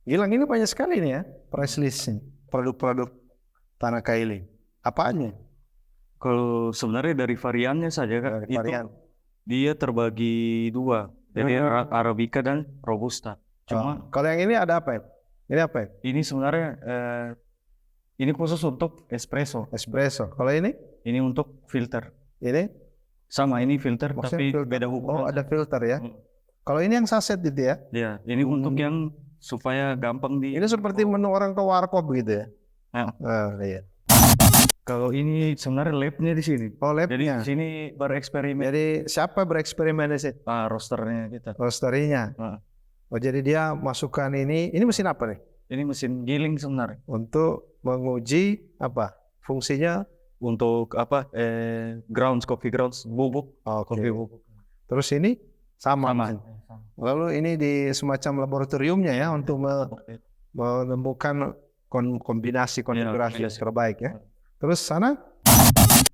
Gilang ini banyak sekali nih ya price list produk-produk Tanah Kaili. Apaannya? Kalau sebenarnya dari variannya saja Kak, Dari itu varian. dia terbagi dua. Jadi Arabica dan Robusta. Cuma Kalau yang ini ada apa ya? Ini apa ya? ini sebenarnya ini khusus untuk espresso. Espresso. Kalau ini? Ini untuk filter. Ini? Sama ini filter Maksudnya tapi filter. beda Oh, ukuran. ada filter ya. Hmm. Kalau ini yang saset gitu ya. Ya, ini untuk yang supaya gampang di. Ini seperti menu orang ke warkop gitu ya. Nah, Iya. kalau ini sebenarnya labnya di sini. Oh, Jadi labnya. di sini bereksperimen. Jadi siapa bereksperimen di sini? Rosternya kita. Roasterinya. Nah, Oh, jadi dia masukkan ini mesin apa nih? ini mesin giling sebenarnya. Untuk menguji apa? Fungsinya. Untuk apa? Coffee grounds bubuk. Oke. Kopi bubuk. Terus ini sama. Sama. Lalu ini di semacam laboratoriumnya ya untuk menemukan kombinasi konfigurasi kombinasi. terbaik ya. Terus sana?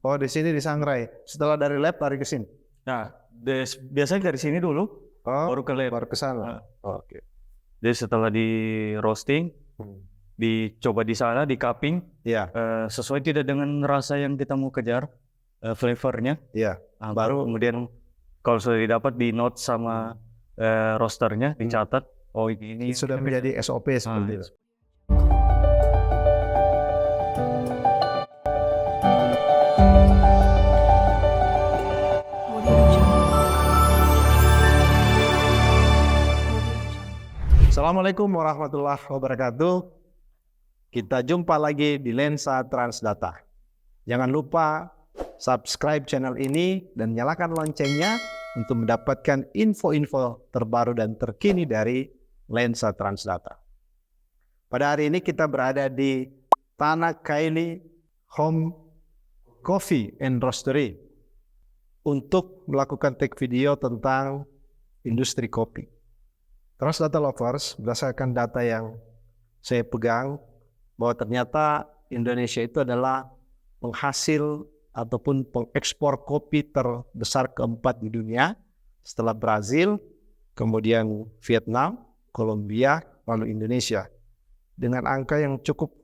Oh, di sini disangrai. Setelah dari lab lari ke sini. Nah, biasanya dari sini dulu, Oh, baru ke lab. baru ke sana. Oke. Jadi setelah di roasting, dicoba di sana, di cupping, Iya. sesuai tidak dengan rasa yang kita mau kejar, flavornya. Iya. Nah, baru kemudian kalau sudah didapat di note sama roasternya, dicatat. Oh ini Sudah menjadi SOP seperti itu. Assalamualaikum warahmatullahi wabarakatuh. Kita jumpa lagi di Lensa Transdata. Jangan lupa subscribe channel ini dan nyalakan loncengnya untuk mendapatkan info-info terbaru dan terkini dari Lensa Transdata. Pada hari ini kita berada di Tanah Kaili Home Coffee and Roastery untuk melakukan take video tentang industri kopi. Transdata Lovers, berdasarkan data yang saya pegang, bahwa ternyata Indonesia itu adalah penghasil ataupun pengekspor kopi terbesar keempat di dunia setelah Brazil, kemudian Vietnam, Kolombia, lalu Indonesia. Dengan angka yang cukup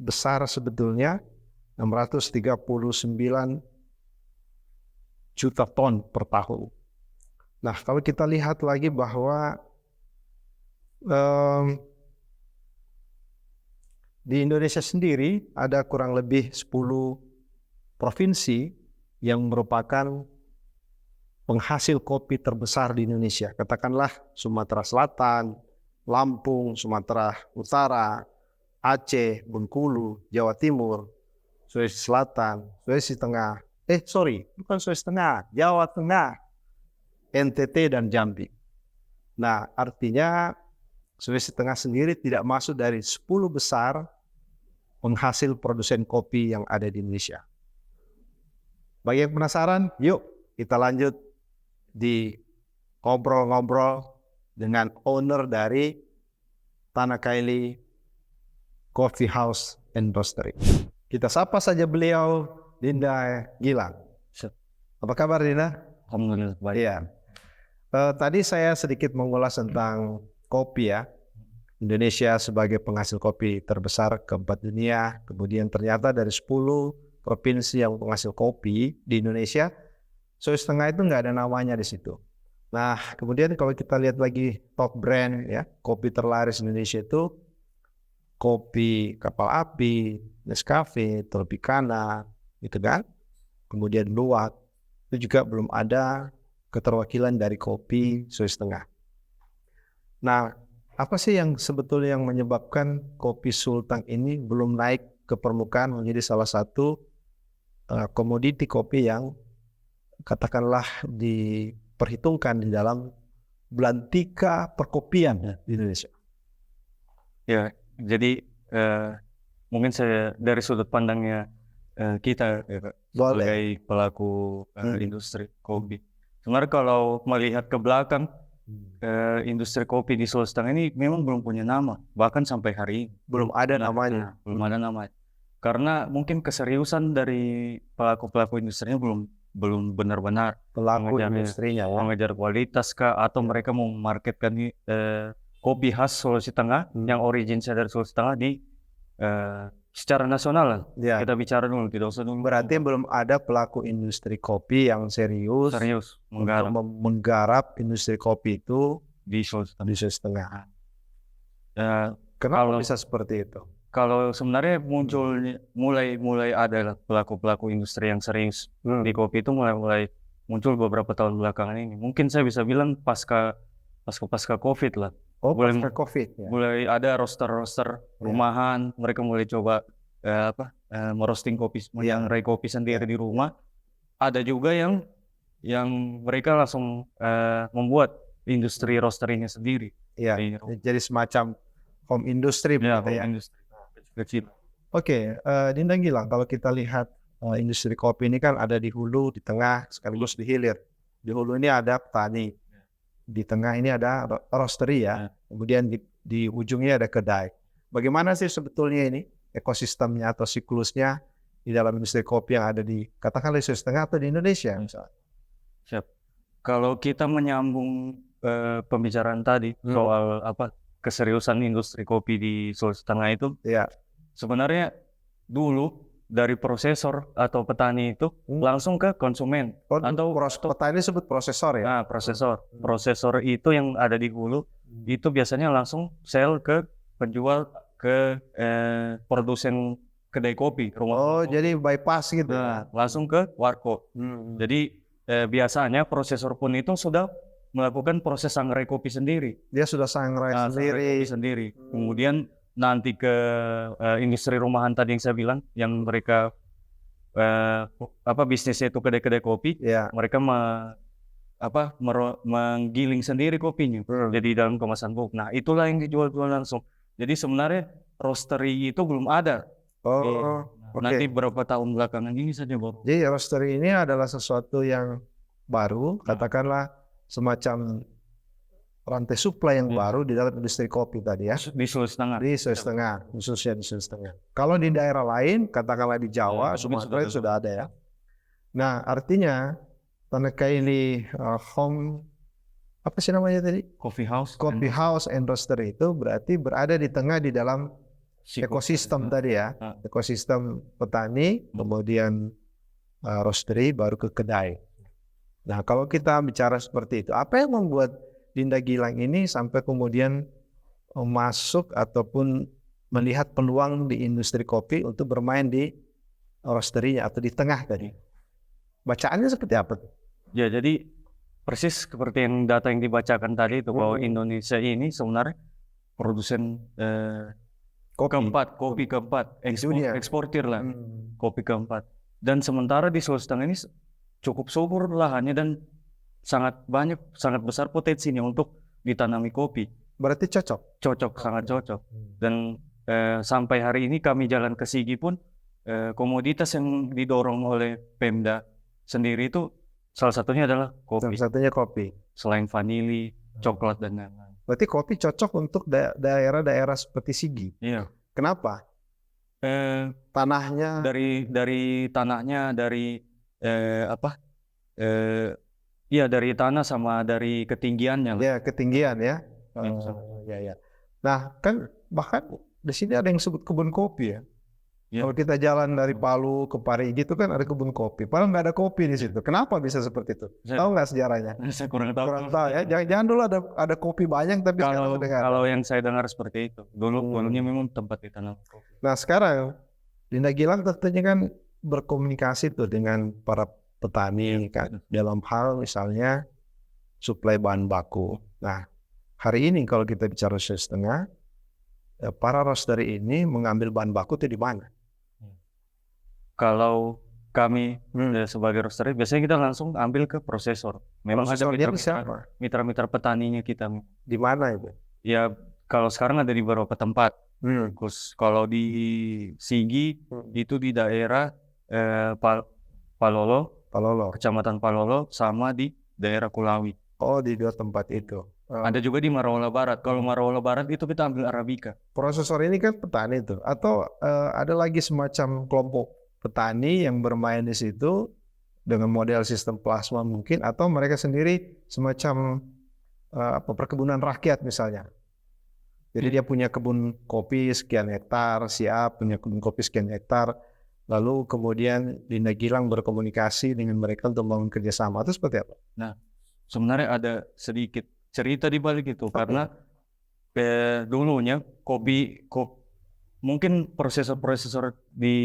besar sebetulnya, 639 juta ton per tahun. Nah, kalau kita lihat lagi bahwa di Indonesia sendiri ada kurang lebih 10 provinsi yang merupakan penghasil kopi terbesar di Indonesia. Katakanlah Sumatera Selatan, Lampung, Sumatera Utara, Aceh, Bengkulu, Jawa Timur, Sulawesi Selatan, Sulawesi Tengah. Bukan Sulawesi Tengah, Jawa Tengah, NTT dan Jambi. Nah, artinya Sulawesi Tengah sendiri tidak masuk dari 10 besar penghasil produsen kopi yang ada di Indonesia. Bagi yang penasaran, yuk kita lanjut di ngobrol-ngobrol dengan owner dari Tanah Kaili Coffee House and Roastery. Kita sapa saja beliau, Dinda Gilang. Apa kabar, Dinda? Alhamdulillah baik. Iya. Tadi saya sedikit mengulas tentang kopi ya. Indonesia sebagai penghasil kopi terbesar keempat dunia. Kemudian ternyata dari 10 provinsi yang penghasil kopi di Indonesia, Sulawesi Tengah itu nggak ada namanya di situ. Nah, kemudian kalau kita lihat lagi top brand ya, kopi terlaris Indonesia itu kopi Kapal Api, Nescafe, Tropicana, gitu kan. Kemudian Luwak, itu juga belum ada keterwakilan dari kopi Sulawesi Tengah. Nah, apa sih yang sebetulnya yang menyebabkan kopi Sulteng ini belum naik ke permukaan menjadi salah satu komoditi kopi yang katakanlah diperhitungkan di dalam belantika perkopian di Indonesia? Ya, jadi mungkin saya dari sudut pandangnya kita sebagai pelaku industri kopi. Sebenarnya kalau melihat ke belakang, industri kopi di Sulawesi Tengah ini memang belum punya nama, bahkan sampai hari ini belum ada namanya. Belum ada nama. Karena mungkin keseriusan dari pelaku-pelaku industrinya belum benar-benar Pelaku industrinya ya. mengejar kualitas kah, atau mereka mau memarketkan kopi khas Sulawesi Tengah yang originnya dari Sulawesi Tengah di secara nasional lah. Ya. Kita bicara dulu, tidak usah dulu. Berarti belum ada pelaku industri kopi yang serius menggarap untuk menggarap industri kopi itu di Sulawesi Tengah. di Sulawesi Tengah. Kenapa Kalau- bisa seperti itu? Kalau sebenarnya mulai ada lah pelaku industri yang serius di kopi itu mulai muncul beberapa tahun belakangan ini. Mungkin saya bisa bilang pasca COVID lah. Oh, Mulai- pasca COVID ya. Mulai ada roster rumahan, mereka mulai coba merosting kopi, menyangrai kopi sendiri di rumah. Ada juga yang mereka langsung membuat industri roasterinya sendiri. Iya. Di- Jadi semacam home industry Ya, begitu ya. industri kecil. Oke, Dinda Gilang, kalau kita lihat industri kopi ini kan ada di hulu, di tengah, sekaligus di hilir. Di hulu ini ada petani, di tengah ini ada roastery ya, kemudian di ujungnya ada kedai. Bagaimana sih sebetulnya ini ekosistemnya atau siklusnya di dalam industri kopi yang ada di katakanlah di Sulawesi Tengah atau di Indonesia misalnya? Siap. Kalau kita menyambung pembicaraan tadi soal keseriusan industri kopi di Sulawesi Tengah itu, Ya, sebenarnya dulu dari prosesor atau petani itu langsung ke konsumen atau petani disebut prosesor ya. Nah, prosesor itu yang ada di hulu itu biasanya langsung sell ke penjual ke produsen kedai kopi, rumah kopi. Jadi bypass gitu. Nah, langsung ke warkop. Jadi biasanya prosesor pun itu sudah melakukan proses sangrai kopi sendiri. Dia sudah sangrai Sangrai kopi sendiri. Kemudian nanti ke industri rumahan tadi yang saya bilang, yang mereka bisnisnya itu kedai-kedai kopi, mereka menggiling sendiri kopinya, jadi dalam kemasan box. Nah, itulah yang dijual langsung. Jadi sebenarnya roastery itu belum ada. Nanti berapa tahun belakangan ini saja baru. Jadi roastery ini adalah sesuatu yang baru, katakanlah semacam rantai supply yang baru di dalam industri kopi tadi ya. Di Sulawesi Tengah. Di Sulawesi Tengah, khususnya di Sulawesi Tengah. Kalau di daerah lain, katakanlah di Jawa, Sumatera sudah ada ya. Nah, artinya Tanaka ini home, apa sih namanya tadi? Coffee house and roastery itu berarti berada di tengah di dalam ekosistem tadi ya. Ekosistem petani, kemudian roastery, baru ke kedai. Nah, kalau kita bicara seperti itu, apa yang membuat Dinda Gilang ini sampai kemudian masuk ataupun melihat peluang di industri kopi untuk bermain di roastery-nya atau di tengah tadi? Bacaannya seperti apa? Ya, jadi persis seperti yang data yang dibacakan tadi itu, bahwa Indonesia ini sebenarnya produsen kopi keempat, eksportir lah, kopi keempat. Dan sementara di Sulawesi Tengah ini cukup subur lahannya dan sangat besar potensinya untuk ditanami kopi. Berarti cocok? Sangat cocok. Dan sampai hari ini kami jalan ke Sigi pun komoditas yang didorong oleh Pemda sendiri itu salah satunya adalah kopi. Salah satunya kopi. Selain vanili, coklat dan lain-lain. Berarti kopi cocok untuk daerah-daerah seperti Sigi. Iya. Kenapa? Tanahnya dari tanahnya, dari dari tanah sama dari ketinggiannya. Ya, ketinggian ya. Ya. Nah, kan bahkan di sini ada yang sebut kebun kopi ya. Kalau kita jalan dari Palu ke Parigi itu kan ada kebun kopi. Padahal nggak ada kopi di situ. Kenapa bisa seperti itu? Tahu nggak sejarahnya? Saya kurang tahu ya. Jangan dulu ada kopi banyak tapi kalau yang saya dengar seperti itu. Dulunya memang tempat ditanam kopi. Nah, sekarang Dinda Gilang tentunya kan berkomunikasi tuh dengan para petani kan dalam hal misalnya suplai bahan baku. Nah, hari ini kalau kita bicara Sulawesi Tengah, para roastery ini mengambil bahan baku itu di mana? Kalau kami sebagai roastery biasanya kita langsung ambil ke prosesor. Memang ada mitra-mitra petaninya kita. Di mana itu? Ya, kalau sekarang ada di beberapa tempat. Terus kalau di Sigi itu di daerah Palolo, Kecamatan Palolo, sama di daerah Kulawi. Oh, di dua tempat itu. Ada juga di Maraola Barat. Kalau Maraola Barat itu kita ambil Arabica. Prosesor ini kan petani itu, atau ada lagi semacam kelompok petani yang bermain di situ dengan model sistem plasma mungkin, atau mereka sendiri semacam perkebunan rakyat misalnya. Jadi dia punya kebun kopi sekian hektar, si A punya kebun kopi sekian hektar, lalu kemudian Linda Gilang berkomunikasi dengan mereka untuk membangun kerjasama. Itu seperti apa? Nah, sebenarnya ada sedikit cerita di balik itu karena dulunya mungkin prosesor-prosesor di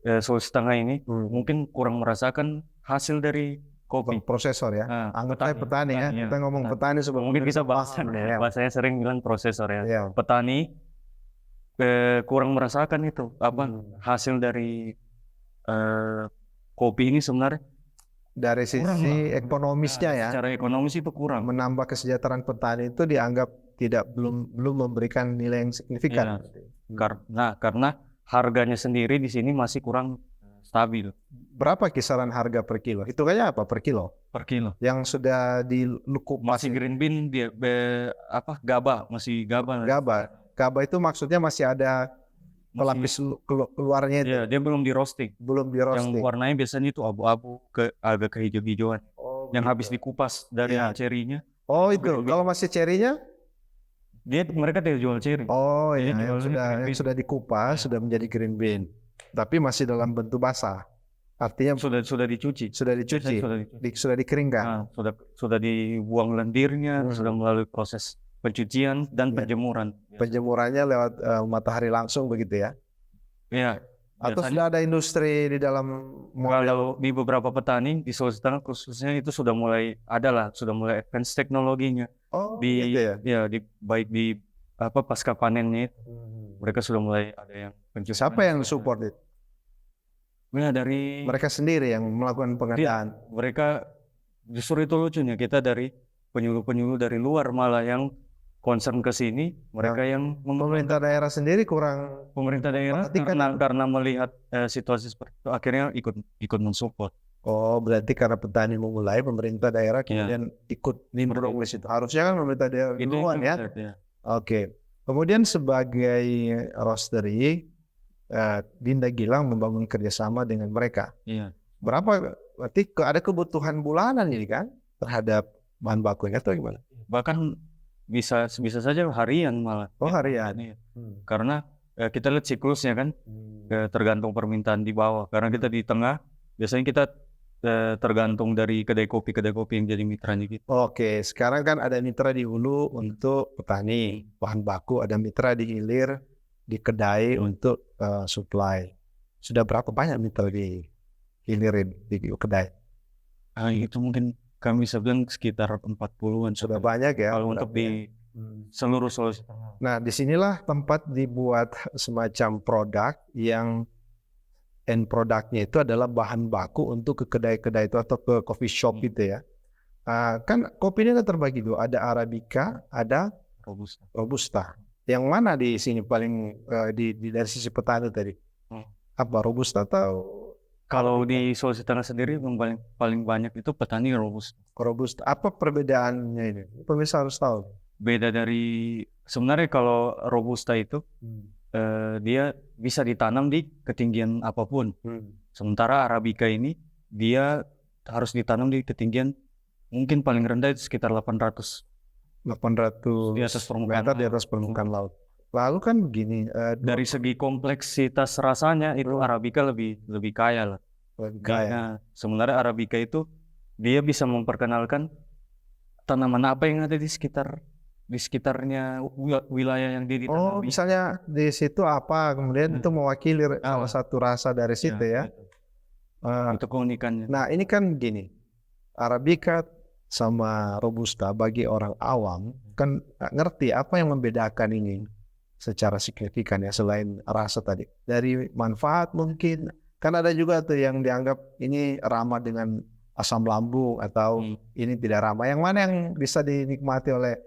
Sulawesi Tengah ini mungkin kurang merasakan hasil dari kopi. Prosesor ya. Nah, Anggap petani ya. Kita ngomong petani sebelum mungkin bisa bahasanya sering bilang prosesor ya. Petani kurang merasakan itu hasil dari kopi ini sebenarnya dari sisi ekonomisnya ya. Secara ekonomis itu kurang. Menambah kesejahteraan petani itu dianggap belum memberikan nilai yang signifikan. Karena harganya sendiri di sini masih kurang stabil. Berapa kisaran harga per kilo? Hitungannya apa per kilo? Per kilo. Yang sudah dilukup masih green bean gaba, masih gaba. Gaba itu maksudnya masih ada pelapis keluarnya itu. Iya, dia belum di roasting. Yang warnanya biasanya itu abu-abu agak kehijau-hijauan. Yang habis dikupas dari cerinya. Oh itu. Kalau masih cerinya? Mereka tidak jual ceri. Oh iya, yang sudah dikupas sudah menjadi green bean. Tapi masih dalam bentuk basah. Artinya sudah dicuci. Sudah dikeringkan. Nah, sudah dibuang lendirnya, sudah melalui proses pencucian dan penjemuran. Penjemurannya lewat matahari langsung begitu ya? Iya. Atau sudah ada industri di dalam kalau di beberapa petani di Sulawesi Tengah khususnya itu sudah mulai advance teknologinya. Oh, gitu ya? Ya, baik di pasca panennya itu. Mereka sudah mulai ada yang pencucian. Siapa yang support itu? Ya, dari mereka sendiri yang melakukan pengadaan. Mereka justru itu lucunya, kita dari penyuluh-penyuluh dari luar malah yang concern ke sini, mereka yang pemerintah daerah sendiri kurang. Pemerintah daerah karena melihat situasi seperti itu akhirnya ikut mensupport. Oh, berarti karena petani memulai, pemerintah daerah kemudian ikut nimbrung di situ. Harusnya kan pemerintah daerah duluan ya. Oke. Kemudian sebagai roastery, Linda Gilang membangun kerjasama dengan mereka. Iya. Berarti ada kebutuhan bulanan ini kan terhadap bahan bakunya atau gimana? Bahkan bisa saja harian malah. Oh, harian. Karena kita lihat siklusnya kan, tergantung permintaan di bawah. Karena kita di tengah, biasanya kita tergantung dari kedai kopi yang jadi mitranya gitu. Oke, sekarang kan ada mitra di hulu untuk petani bahan baku, ada mitra di hilir di kedai untuk supply. Sudah berapa banyak mitra di hilirin di kedai? Itu mungkin kami bilang sekitar 40-an. Sudah banyak ya. Kalau untuk di seluruh Sulawesi Tengah. Nah, disinilah tempat dibuat semacam produk yang end produknya itu adalah bahan baku untuk ke kedai-kedai itu atau ke coffee shop gitu ya. Kan kopi ini terbagi dua, ada Arabica, ada Robusta. Yang mana di sini paling dari sisi petani tadi? Apa Robusta atau? Kalau di Sulawesi Tengah sendiri yang paling banyak itu petani Robusta. Apa perbedaannya ini? Pemirsa harus tahu. Beda dari sebenarnya kalau Robusta itu dia bisa ditanam di ketinggian apapun. Sementara Arabica ini dia harus ditanam di ketinggian mungkin paling rendah itu sekitar 800 di atas permukaan laut. Lalu kan begini, dari segi kompleksitas rasanya itu Arabica lebih kaya lah. Nah, sebenarnya Arabica itu dia bisa memperkenalkan tanaman apa yang ada di sekitarnya wilayah yang dia ditanami. Oh, misalnya di situ apa, kemudian itu mewakili salah satu rasa dari situ ya. Itu keunikannya. Nah, ini kan gini, Arabica sama Robusta bagi orang awam kan ngerti apa yang membedakan ini secara signifikan ya selain rasa tadi. Dari manfaat mungkin kan ada juga tuh yang dianggap ini ramah dengan asam lambung atau ini tidak ramah. Yang mana yang bisa dinikmati oleh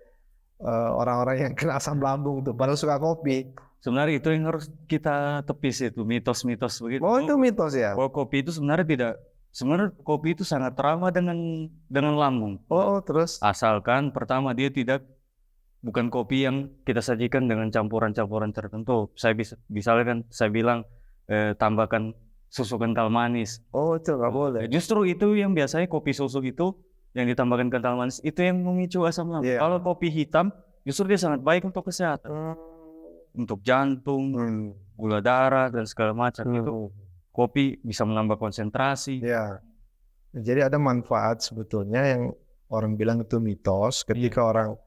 orang-orang yang kena asam lambung tuh padahal suka kopi? Sebenarnya itu yang harus kita tepis itu mitos-mitos begitu. Oh, itu mitos ya. Bahwa kopi itu sebenarnya kopi itu sangat ramah dengan lambung. Oh, terus asalkan pertama dia bukan kopi yang kita sajikan dengan campuran-campuran tertentu. Misalnya saya bilang tambahkan susu kental manis. Oh, itu nggak boleh. Justru itu yang biasanya kopi susu itu yang ditambahkan kental manis itu yang memicu asam lambung. Kalau kopi hitam justru dia sangat baik untuk kesehatan, untuk jantung, gula darah dan segala macam itu. Kopi bisa menambah konsentrasi. Ya, jadi ada manfaat sebetulnya yang orang bilang itu mitos ketika orang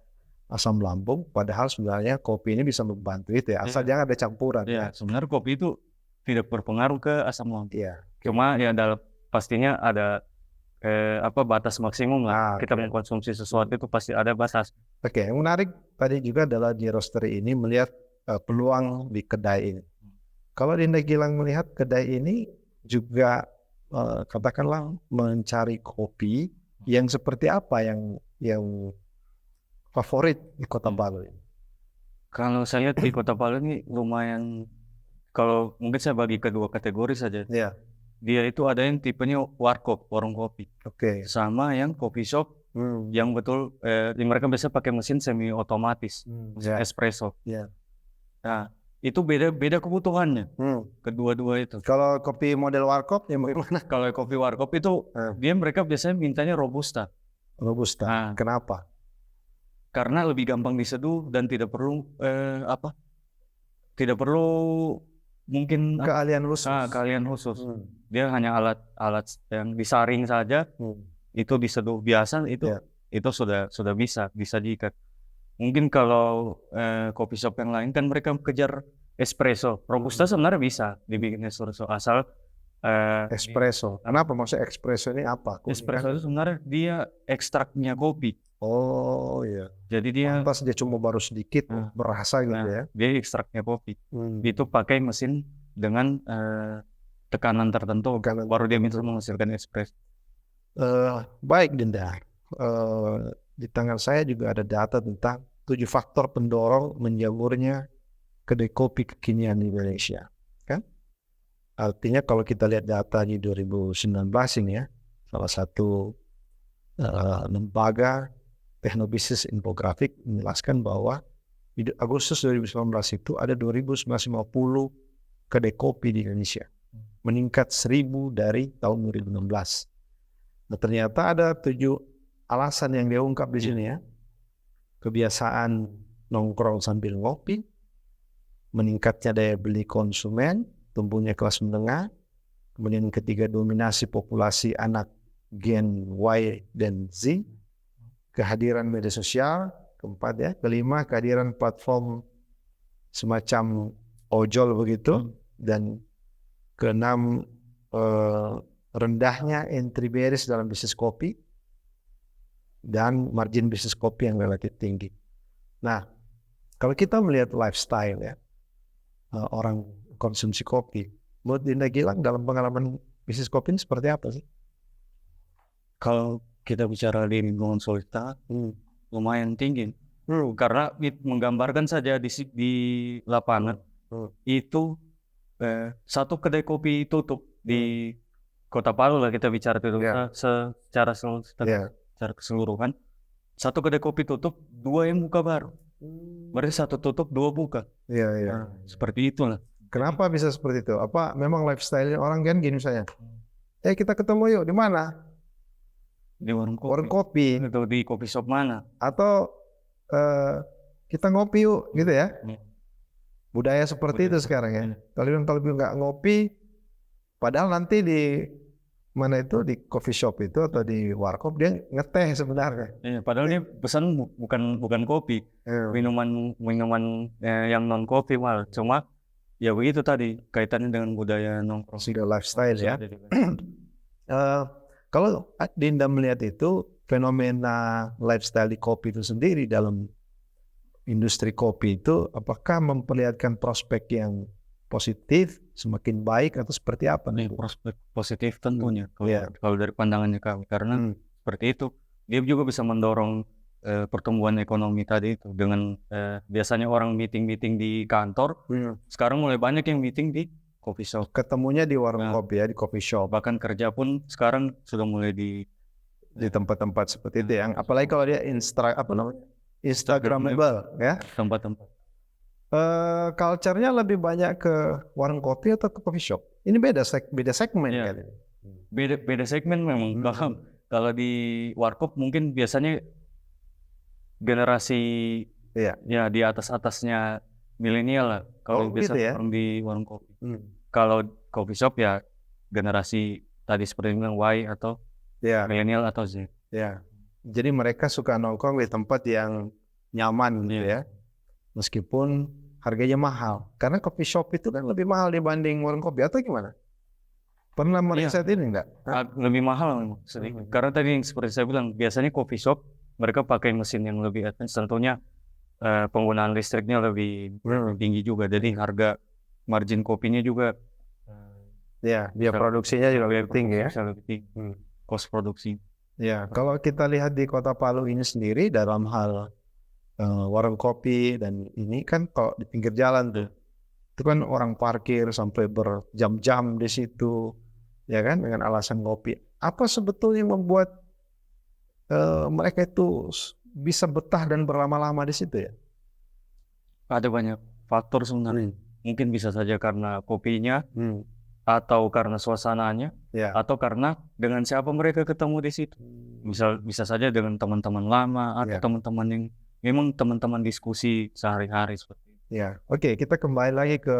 asam lambung, padahal sebenarnya kopi ini bisa membantu itu ya, asal jangan ada campuran. Ya, sebenarnya kopi itu tidak berpengaruh ke asam lambung. Iya. Cuma ya dalam pastinya ada batas maksimum lah. Kita mengkonsumsi sesuatu itu pasti ada batas. Oke, yang menarik tadi juga adalah di roastery ini melihat peluang di kedai ini. Kalau Dinda Gilang melihat kedai ini juga katakanlah mencari kopi yang seperti apa yang favorit di Kota Palu ini? Kalau saya lihat di Kota Palu ini lumayan, kalau mungkin saya bagi kedua kategori saja. Ya. Dia itu ada yang tipenya warkop, warung kopi. Oke. Sama yang coffee shop yang betul mereka biasa pakai mesin semi otomatis, espresso. Ya. Nah, itu beda kebutuhannya. Kedua-dua itu. Kalau kopi model warkop ya bagaimana? Kalau kopi warkop itu mereka biasanya mintanya robusta. Robusta. Nah, kenapa? Karena lebih gampang diseduh dan tidak perlu tidak perlu mungkin keahlian khusus. Keahlian khusus. Dia hanya alat yang disaring saja. Itu diseduh biasa itu sudah bisa disajikan. Mungkin kalau coffee shop yang lain kan mereka kejar espresso. Robusta sebenarnya bisa dibikin espresso asal espresso. Kenapa maksudnya espresso ini apa? Espresso itu sebenarnya dia ekstraknya kopi. Oh iya. Jadi dia pantas dia cuma baru sedikit berasa gitu ya. Dia ekstraknya kopi. Itu pakai mesin dengan tekanan tertentu baru dia bisa menghasilkan espresso. Baik Dinda. Di tangan saya juga ada data tentang 7 faktor pendorong menjamurnya kedai kopi kekinian di Indonesia. Kan? Artinya kalau kita lihat data di 2019 ini ya, salah satu lembaga teknobisnis infografik menjelaskan bahwa di Agustus 2019 itu ada 2.950 kedai kopi di Indonesia. Meningkat 1.000 dari tahun 2016. Nah ternyata ada 7 alasan yang dia ungkap di sini ya. Kebiasaan nongkrong sambil ngopi, meningkatnya daya beli konsumen, tumbuhnya kelas menengah, kemudian ketiga dominasi populasi anak Gen Y dan Z, kehadiran media sosial, keempat ya, kelima kehadiran platform semacam ojol begitu, dan keenam rendahnya entry barriers dalam bisnis kopi dan margin bisnis kopi yang relatif tinggi. Nah, kalau kita melihat lifestyle ya orang konsumsi kopi, menurut Dinda Gilang dalam pengalaman bisnis kopi ini seperti apa sih? Kalau kita bicara di lingkungan Sultan, lumayan tinggi. Karena menggambarkan saja di lapangan itu satu kedai kopi tutup di Kota Palu lah kita bicara itu secara keseluruhan. Satu kedai kopi tutup, 2 yang buka baru. Berarti 1 tutup, 2 buka. Iya. Seperti itulah. Kenapa bisa seperti itu? Apa memang lifestyle orang kan gini misalnya? Kita ketemu yuk di mana? Di warung kopi. Atau di coffee shop mana? Atau kita ngopi yuk gitu ya. Budaya seperti itu sekarang ya. Kalau nggak ngopi, padahal nanti di mana itu di coffee shop itu atau di warkop dia ngeteh sebenarnya. Padahal dia pesan bukan kopi, minuman yang non kopi malah. Cuma ya begitu tadi kaitannya dengan budaya nongkrong. Sudah lifestyle ya. Kalau Dinda melihat itu fenomena lifestyle di kopi itu sendiri dalam industri kopi itu, apakah memperlihatkan prospek yang positif, semakin baik atau seperti apa? Prospek positif tentunya kalau dari pandangannya kami, karena seperti itu dia juga bisa mendorong pertumbuhan ekonomi tadi itu dengan biasanya orang meeting di kantor, sekarang mulai banyak yang meeting di coffee shop. Ketemunya di warung kopi ya, di coffee shop. Bahkan kerja pun sekarang sudah mulai di tempat-tempat seperti itu yang apalagi kalau dia Instagramable ya, tempat-tempat. Culture-nya lebih banyak ke warung kopi atau ke coffee shop? Ini beda segmen ya. Beda segmen memang. Kalau di warkop mungkin biasanya generasi Iya. Ya di atasnya milenial lah. Kalau biasa gitu ya? orang di warung kopi. Kalau coffee shop ya generasi tadi seperti yang bilang Y atau Ya, milenial atau Z. ya. Jadi mereka suka nongkrong di tempat yang nyaman gitu Iya. ya. Meskipun harganya mahal. Karena coffee shop itu kan lebih mahal dibanding warung kopi atau gimana? Pernah meriset ini enggak? Lebih mahal memang sedikit. Karena tadi yang seperti saya bilang, biasanya coffee shop mereka pakai mesin yang lebih advance. Tentunya penggunaan listriknya lebih tinggi juga. Jadi harga margin kopinya juga Ya, biaya produksinya juga lebih tinggi ya. bisa lebih tinggi. Cost produksi. Ya, kalau kita lihat di Kota Palu ini sendiri dalam hal warung kopi dan ini kan kalau di pinggir jalan tuh, itu kan orang parkir sampai berjam-jam di situ, ya kan, dengan alasan ngopi. Apa sebetulnya yang membuat mereka itu bisa betah dan berlama-lama di situ ya? Ada banyak faktor sebenarnya. Mungkin bisa saja karena kopinya, atau karena suasananya, Ya. atau karena dengan siapa mereka ketemu di situ. Bisa saja dengan teman-teman lama atau Ya. teman-teman yang memang teman-teman diskusi sehari-hari seperti itu. Ya, oke, kita kembali lagi ke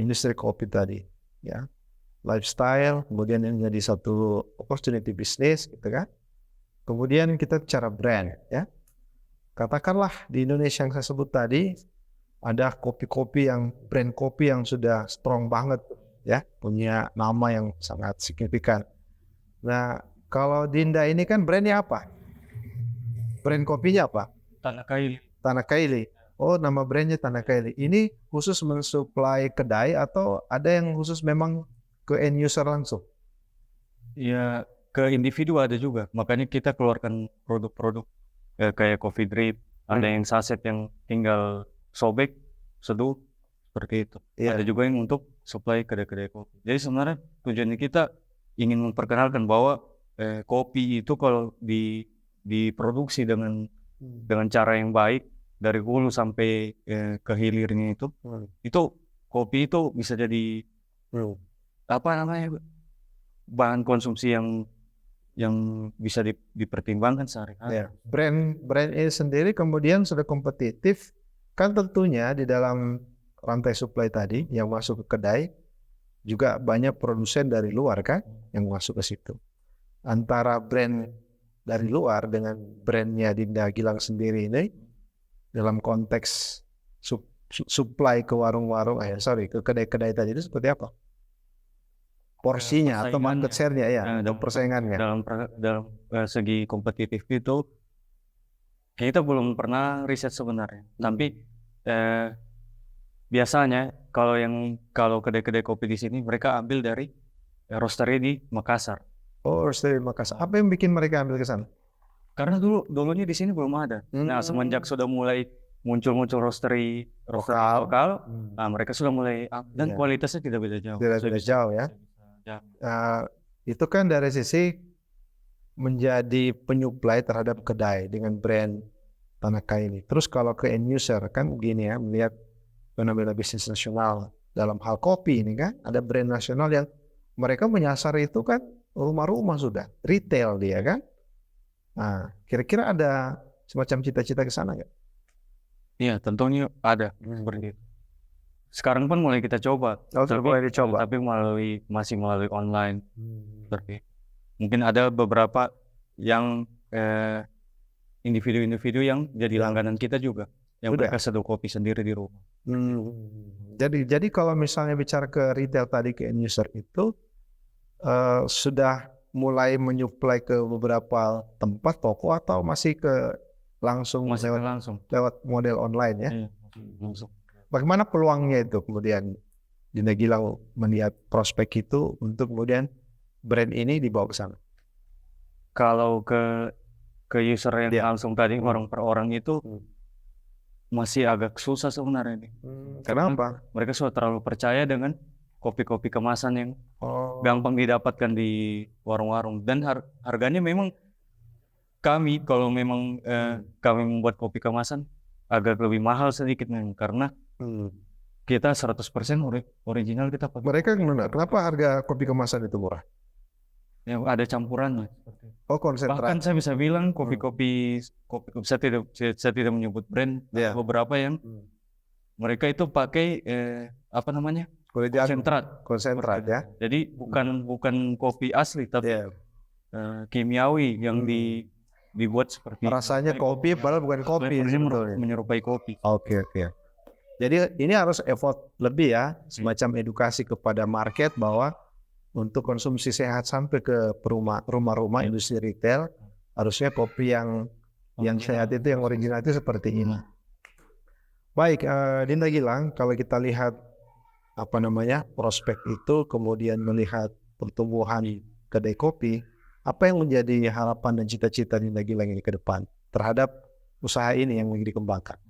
industri kopi tadi, ya, lifestyle, kemudian yang jadi satu opportunity bisnis, gitu kan? Kemudian kita bicara brand, ya. Katakanlah di Indonesia yang saya sebut tadi ada kopi-kopi yang brand kopi yang sudah strong banget, ya, punya nama yang sangat signifikan. Nah, kalau Dinda ini kan brandnya apa? Brand kopinya apa? Tanakaili. Tanakaili. Oh, nama brandnya Tanakaili. Ini khusus mensuplai kedai atau ada yang khusus memang ke end user langsung? Ya, ke individu ada juga. Makanya kita keluarkan produk-produk kayak coffee drip, ada yang saset yang tinggal sobek, seduh, seperti itu. Iya. Ada juga yang untuk supply kedai-kedai kopi. Jadi sebenarnya tujuannya kita ingin memperkenalkan bahwa kopi itu kalau diproduksi dengan cara yang baik dari hulu sampai ke hilirnya itu kopi itu bisa jadi apa namanya bahan konsumsi yang bisa dipertimbangkan sehari-hari. Ya. Brand ini sendiri kemudian sudah kompetitif kan tentunya di dalam rantai supply tadi yang masuk ke kedai juga banyak produsen dari luar kan yang masuk ke situ. Antara brand dari luar dengan brandnya Dinda Gilang sendiri ini dalam konteks supply ke warung-warung, ke kedai-kedai tadi itu seperti apa? Porsinya atau market share-nya ya, dan persaingannya. Dalam segi kompetitif itu kita belum pernah riset sebenarnya. Tapi biasanya kalau kedai-kedai kopi di sini mereka ambil dari roastery di Makassar. Oh, roastery Makassar. Apa yang bikin mereka ambil ke sana? Karena dulunya di sini belum ada. Nah, semenjak sudah mulai muncul roastery lokal, nah mereka sudah mulai dan kualitasnya tidak beda jauh. Tidak beda jauh ya. Itu kan dari sisi menjadi penyuplai terhadap kedai dengan brand Tanakaili. Terus kalau ke end user kan begini ya, melihat fenomena bisnis nasional dalam hal kopi ini kan ada brand nasional yang mereka menyasar itu kan rumah-rumah sudah retail dia kan. Nah, kira-kira ada semacam cita-cita ke sana nggak? Iya, tentunya ada seperti itu. Sekarang pun mulai kita coba. Mulai dicoba. Tapi masih melalui online. Seperti mungkin ada beberapa yang individu-individu yang jadi langganan kita juga, yang mereka seduh kopi sendiri di rumah. Jadi kalau misalnya bicara ke retail tadi ke end user itu sudah mulai menyuplai ke beberapa tempat toko atau masih langsung lewat model online ya? Langsung. Bagaimana peluangnya itu kemudian Dinda Gilang melihat prospek itu untuk kemudian brand ini dibawa ke sana? Kalau ke user yang langsung tadi orang per orang itu masih agak susah sebenarnya nih. Kenapa? Mereka sudah terlalu percaya dengan kopi-kopi kemasan yang gampang didapatkan di warung-warung dan harganya memang kalau memang kami membuat kopi kemasan agak lebih mahal sedikit memang karena kita 100% original kita pakai. Mereka gimana? Kenapa harga kopi kemasan itu murah? Ya, ada campurannya. Oh, konsentrat. Bahkan saya bisa bilang kopi-kopi saya tidak menyebut brand, Iya. beberapa yang mereka itu pakai apa namanya? Konsentrat ya. Jadi bukan kopi asli tapi Iya. kimiawi yang dibuat seperti Rasanya kopi padahal bukan kopi sebetulnya. menyerupai kopi. Oke. Jadi ini harus effort lebih ya, semacam edukasi kepada market bahwa untuk konsumsi sehat sampai ke rumah-rumah industri retail, harusnya kopi yang sehat itu, yang original itu seperti ini. Baik, Dinda Gilang, kalau kita lihat prospek itu, kemudian melihat pertumbuhan kedai kopi, apa yang menjadi harapan dan cita-cita Dinda Gilang ini ke depan terhadap usaha ini yang dikembangkan?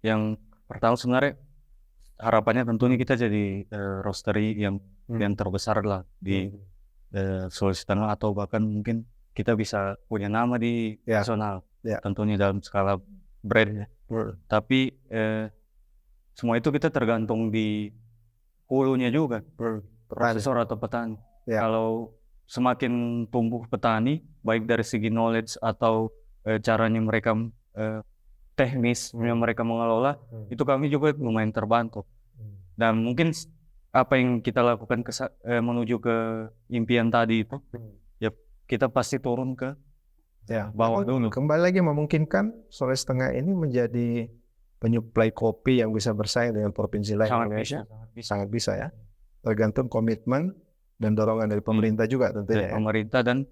Yang pertama sebenarnya harapannya tentunya kita jadi roastery yang terbesar lah di Sulawesi Tengah, atau bahkan mungkin kita bisa punya nama di nasional, tentunya dalam skala brand. Tapi semua itu kita tergantung di hulunya juga, prosesor atau petani. Kalau semakin tumbuh petani, baik dari segi knowledge atau caranya mereka teknis mereka mengelola, itu kami juga lumayan terbantu. Dan mungkin apa yang kita lakukan menuju ke impian tadi itu, ya kita pasti turun ke bawah dulu. Kembali lagi memungkinkan Sulawesi Tengah ini menjadi penyuplai kopi yang bisa bersaing dengan provinsi lain di Indonesia. Sangat bisa ya. Tergantung komitmen dan dorongan dari pemerintah juga tentunya. Pemerintah dan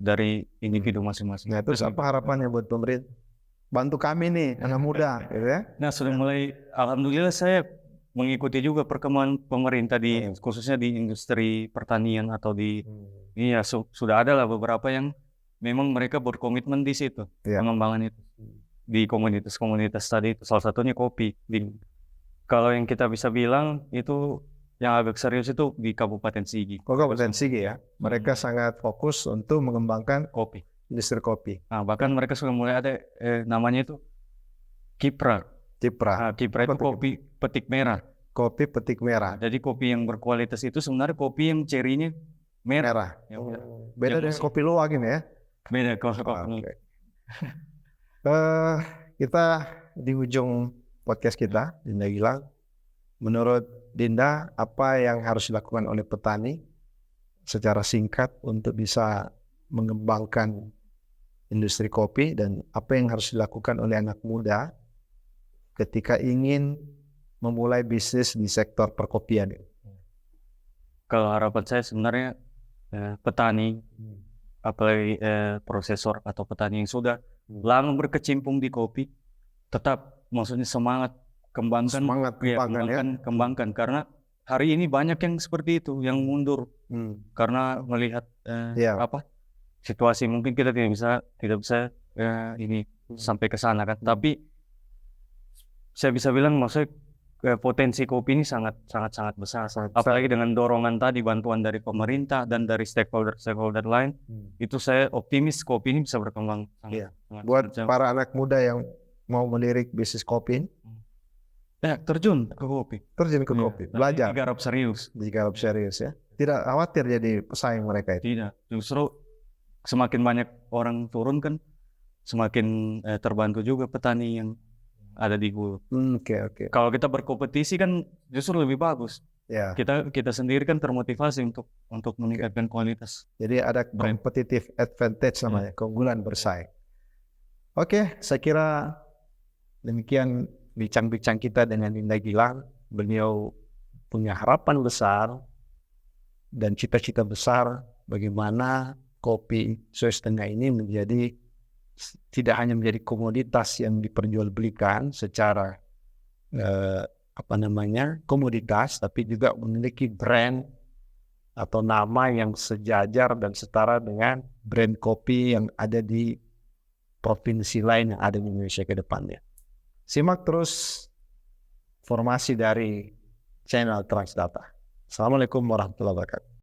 dari individu masing-masing. Nah, terus apa harapannya buat pemerintah? Bantu kami nih, anak muda, gitu ya. Nah, sudah mulai, alhamdulillah saya mengikuti juga perkembangan pemerintah khususnya di industri pertanian atau sudah ada lah beberapa yang memang mereka berkomitmen di situ, pengembangan itu di komunitas-komunitas tadi itu, salah satunya kopi. Kalau yang kita bisa bilang itu yang agak serius itu di Kabupaten Sigi. Kabupaten Sigi ya, mereka sangat fokus untuk mengembangkan kopi, industri kopi. Nah, bahkan mereka sudah mulai ada namanya itu Kipra. Kipra itu kopi petik merah. Kopi petik merah. Jadi kopi yang berkualitas itu sebenarnya kopi yang cerinya merah. Beda dengan kopi luwak ini ya? Beda kopi. Kita di ujung podcast kita, Dinda Gilang. Menurut Dinda, apa yang harus dilakukan oleh petani secara singkat untuk bisa mengembangkan industri kopi, dan apa yang harus dilakukan oleh anak muda ketika ingin memulai bisnis di sektor perkopian? Kalau harapan saya sebenarnya petani, apalagi prosesor atau petani yang sudah lama berkecimpung di kopi, tetap maksudnya semangat kembangkan, karena hari ini banyak yang seperti itu yang mundur karena melihat situasi. Mungkin kita tidak bisa ini sampai ke sana kan. Tapi saya bisa bilang maksudnya potensi kopi ini sangat besar. Apalagi dengan dorongan tadi, bantuan dari pemerintah dan dari stakeholder lain, itu saya optimis kopi ini bisa berkembang. Buat para anak muda yang mau melirik bisnis kopi, terjun ke kopi. Belajar. Digarap serius ya. Tidak khawatir jadi pesaing mereka itu. Tidak, justru semakin banyak orang turun kan, semakin terbantu juga petani yang ada di hulu. Oke. Kalau kita berkompetisi kan justru lebih bagus. Kita sendiri kan termotivasi untuk meningkatkan kualitas. Jadi ada competitive advantage namanya, keunggulan bersaing. Oke, saya kira demikian bincang-bincang kita dengan Dinda Gilang. Beliau punya harapan besar dan cita-cita besar bagaimana kopi Sulawesi Tengah ini menjadi tidak hanya menjadi komoditas yang diperjualbelikan secara komoditas, tapi juga memiliki brand atau nama yang sejajar dan setara dengan brand kopi yang ada di provinsi lain yang ada di Indonesia ke depannya. Simak terus informasi dari channel Transdata. Assalamualaikum warahmatullahi wabarakatuh.